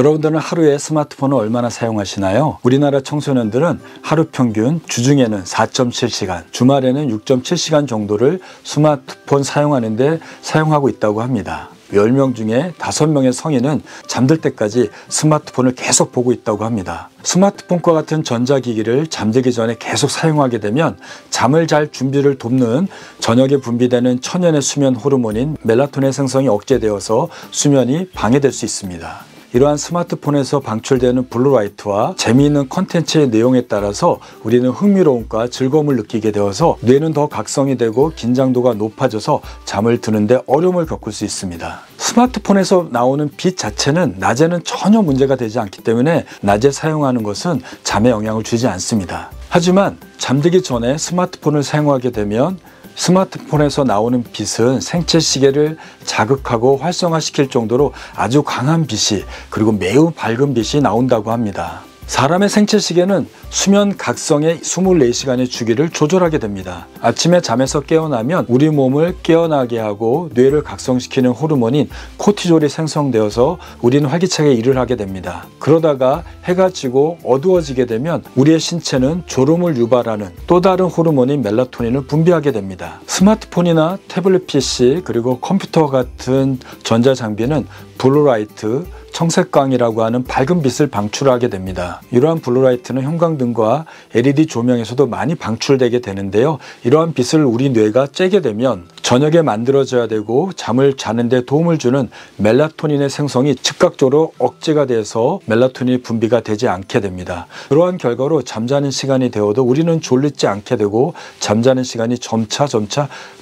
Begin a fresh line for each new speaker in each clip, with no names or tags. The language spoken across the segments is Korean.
여러분들은 하루에 스마트폰을 얼마나 사용하시나요? 우리나라 청소년들은 하루 평균 주중에는 4.7시간, 주말에는 6.7시간 정도를 스마트폰 사용하고 있다고 합니다. 10명 중에 5명의 성인은 잠들 때까지 스마트폰을 계속 보고 있다고 합니다. 스마트폰과 같은 전자기기를 잠들기 전에 계속 사용하게 되면 잠을 잘 준비를 돕는 저녁에 분비되는 천연의 수면 호르몬인 멜라토닌 생성이 억제되어서 수면이 방해될 수 있습니다. 이러한 스마트폰에서 방출되는 블루라이트와 재미있는 콘텐츠의 내용에 따라서 우리는 흥미로움과 즐거움을 느끼게 되어서 뇌는 더 각성이 되고 긴장도가 높아져서 잠을 드는데 어려움을 겪을 수 있습니다. 스마트폰에서 나오는 빛 자체는 낮에는 전혀 문제가 되지 않기 때문에 낮에 사용하는 것은 잠에 영향을 주지 않습니다. 하지만 잠들기 전에 스마트폰을 사용하게 되면 스마트폰에서 나오는 빛은 생체 시계를 자극하고 활성화시킬 정도로 아주 강한 빛이, 그리고 매우 밝은 빛이 나온다고 합니다. 사람의 생체 시계는 수면 각성의 24시간의 주기를 조절하게 됩니다. 아침에 잠에서 깨어나면 우리 몸을 깨어나게 하고 뇌를 각성시키는 호르몬인 코티졸이 생성되어서 우리는 활기차게 일을 하게 됩니다. 그러다가 해가 지고 어두워지게 되면 우리의 신체는 졸음을 유발하는 또 다른 호르몬인 멜라토닌을 분비하게 됩니다. 스마트폰이나 태블릿 PC 그리고 컴퓨터 같은 전자장비는 블루라이트, 청색광이라고 하는 밝은 빛을 방출하게 됩니다. 이러한 블루라이트는 형광등과 LED 조명에서도 많이 방출되게 되는데요. 이러한 빛을 우리 뇌가 쬐게 되면 저녁에 만들어져야 되고 잠을 자는 데 도움을 주는 멜라토닌의 생성이 즉각적으로 억제가 돼서 멜라토닌 분비가 되지 않게 됩니다. 그러한 결과로 잠자는 시간이 되어도 우리는 졸리지 않게 되고 잠자는 시간이 점차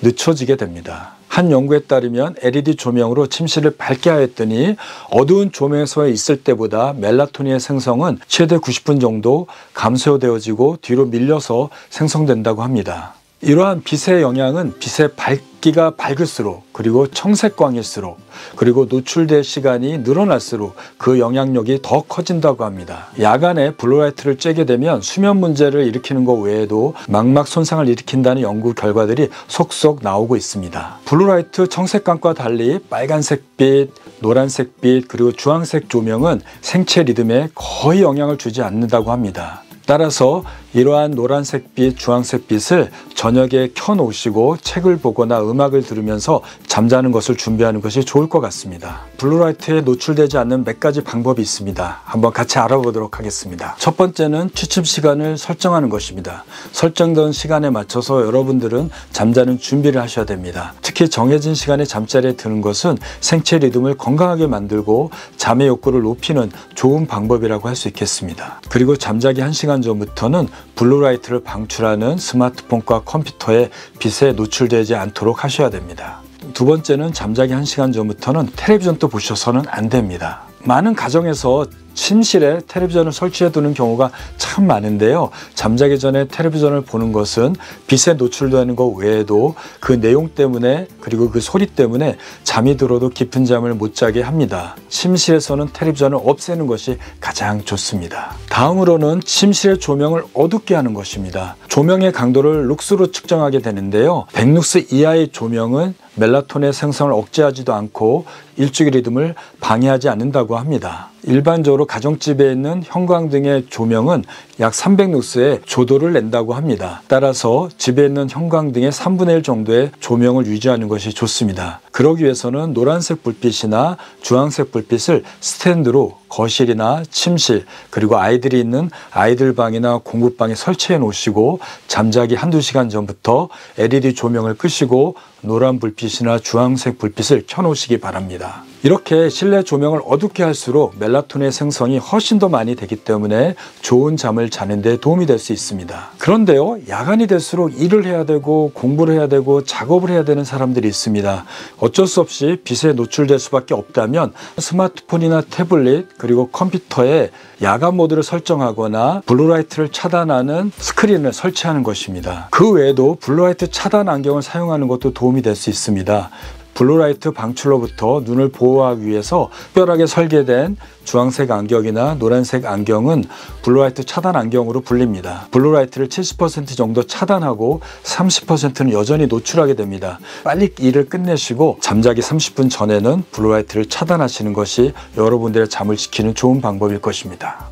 늦춰지게 됩니다. 한 연구에 따르면 LED 조명으로 침실을 밝게 하였더니 어두운 조명에서 있을 때보다 멜라토닌의 생성은 최대 90분 정도 감소되어지고 뒤로 밀려서 생성된다고 합니다. 이러한 빛의 영향은 빛의 밝기가 밝을수록, 그리고 청색광일수록, 그리고 노출될 시간이 늘어날수록 그 영향력이 더 커진다고 합니다. 야간에 블루라이트를 쬐게 되면 수면 문제를 일으키는 것 외에도 망막 손상을 일으킨다는 연구 결과들이 속속 나오고 있습니다. 블루라이트, 청색광과 달리 빨간색빛, 노란색빛, 그리고 주황색 조명은 생체 리듬에 거의 영향을 주지 않는다고 합니다. 따라서 이러한 노란색빛, 주황색빛을 저녁에 켜놓으시고 책을 보거나 음악을 들으면서 잠자는 것을 준비하는 것이 좋을 것 같습니다. 블루라이트에 노출되지 않는 몇 가지 방법이 있습니다. 한번 같이 알아보도록 하겠습니다. 첫 번째는 취침 시간을 설정하는 것입니다. 설정된 시간에 맞춰서 여러분들은 잠자는 준비를 하셔야 됩니다. 특히 정해진 시간에 잠자리에 드는 것은 생체 리듬을 건강하게 만들고 잠의 욕구를 높이는 좋은 방법이라고 할 수 있겠습니다. 그리고 잠자기 1시간 전부터는 블루라이트를 방출하는 스마트폰과 컴퓨터의 빛에 노출되지 않도록 하셔야 됩니다. 두 번째는 잠자기 1시간 전부터는 텔레비전도 보셔서는 안 됩니다. 많은 가정에서 침실에 텔레비전을 설치해 두는 경우가 참 많은데요. 잠자기 전에 텔레비전을 보는 것은 빛에 노출되는 것 외에도 그 내용 때문에, 그리고 그 소리 때문에 잠이 들어도 깊은 잠을 못 자게 합니다. 침실에서는 텔레비전을 없애는 것이 가장 좋습니다. 다음으로는 침실의 조명을 어둡게 하는 것입니다. 조명의 강도를 룩스로 측정하게 되는데요. 100룩스 이하의 조명은 멜라토닌의 생성을 억제하지도 않고 일주기 리듬을 방해하지 않는다고 합니다. 일반적으로 가정집에 있는 형광등의 조명은 약 300룩스의 조도를 낸다고 합니다. 따라서 집에 있는 형광등의 3분의 1 정도의 조명을 유지하는 것이 좋습니다. 그러기 위해서는 노란색 불빛이나 주황색 불빛을 스탠드로 거실이나 침실, 그리고 아이들이 있는 아이들 방이나 공부방에 설치해 놓으시고 잠자기 1~2시간 전부터 LED 조명을 끄시고 노란 불빛이나 주황색 불빛을 켜놓으시기 바랍니다. 이렇게 실내 조명을 어둡게 할수록 멜라토닌의 생성이 훨씬 더 많이 되기 때문에 좋은 잠을 자는 데 도움이 될 수 있습니다. 그런데요, 야간이 될수록 일을 해야 되고 공부를 해야 되고 작업을 해야 되는 사람들이 있습니다. 어쩔 수 없이 빛에 노출될 수밖에 없다면 스마트폰이나 태블릿 그리고 컴퓨터에 야간 모드를 설정하거나 블루라이트를 차단하는 스크린을 설치하는 것입니다. 그 외에도 블루라이트 차단 안경을 사용하는 것도 도움이 될 수 있습니다. 블루라이트 방출로부터 눈을 보호하기 위해서 특별하게 설계된 주황색 안경이나 노란색 안경은 블루라이트 차단 안경으로 불립니다. 블루라이트를 70% 정도 차단하고 30%는 여전히 노출하게 됩니다. 빨리 일을 끝내시고 잠자기 30분 전에는 블루라이트를 차단하시는 것이 여러분들의 잠을 지키는 좋은 방법일 것입니다.